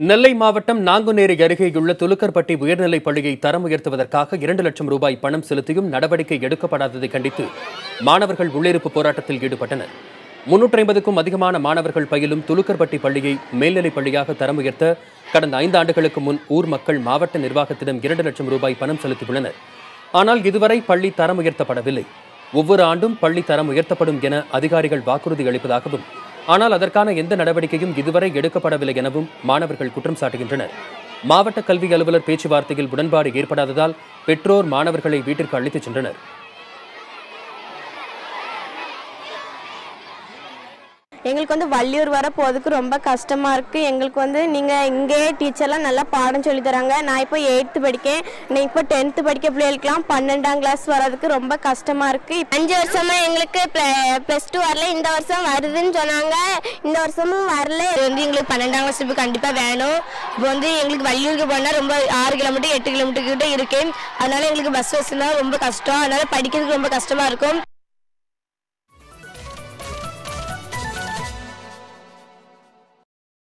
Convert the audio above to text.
நெல்லை மாவட்டம் நாங்குநேரி அருகேயுள்ள துலுக்கர்பட்டி உயர்நிலைப் பள்ளியை தரம் உயர்த்துவதற்காக 2 லட்சம் ரூபாய் பணம் செலுத்தியும் நடவடிக்கை எடுக்கப்படாததை கண்டித்து மாணவர்கள் உள்ளிருப்பு போராட்டத்தில் ஈடுபட்டனர். 350க்கும் அதிகமான மாணவர்கள் பயிலும் துலுக்கர்பட்டி பள்ளியை மேல்நிலைப் பள்ளியாக தரம் உயர்த்த கடந்த 5 ஆண்டுகளுக்கு முன் ஊர் மக்கள் மாவட்ட நிர்வாகத்திடம் 2 லட்சம் ரூபாய் பணம் செலுத்தியுள்ளனர். ஆனால் இதுவரை பள்ளி தரம் உயர்த்தப்படவில்லை. ஒவ்வொரு ஆண்டும் பள்ளி தரம் உயர்த்தப்படும் என அதிகாரிகள் வாக்குறுதி அளிப்பதாகவும், ஆனால் அதற்கான எந்த நடவடிக்கையும் இதுவரை எடுக்கப்படவில்லை எனவும் மாணவர்கள் குற்றம் சாட்டுகின்றனர். மாவட்ட கல்வி அலுவலர் பேச்சுவார்த்தையில் உடன்பாடு ஏற்படாததால் பெற்றோர் மாணவர்களை வீட்டிற்கு அழைத்துச் சென்றனர். எங்களுக்கு வள்ளியூர் வர போறதுக்கு ரொம்ப கஷ்டமா இருக்கு. எங்களுக்கு நீங்க இங்கே டீச்சர்லாம் நல்லா பாடம் சொல்லி தராங்க. நான் இப்போ 8th படிக்கேன். நான் இப்போ 10th படிக்க பிள்ளைகளுக்குலாம் 12ஆம் கிளாஸ் வரதுக்கு ரொம்ப கஷ்டமா இருக்கு. 5 வருஷமா எங்களுக்கு +2 வரல. இந்த வருஷம் வருதுன்னு சொன்னாங்க. இந்த வருஷமும் வரல. எங்களுக்கு 12ஆம் கிளாஸ் இப்போ கண்டிப்பா வேணும். இப்போ எங்களுக்கு வள்ளியூருக்கு போனா ரொம்ப 6 கிலோமீட்டர் 8 கிலோமீட்டர் கிட்ட இருக்கு. அதனால எங்களுக்கு பஸ் வசதினா ரொம்ப கஷ்டம். அதனால படிக்கிறதுக்கு ரொம்ப கஷ்டமா இருக்கும்.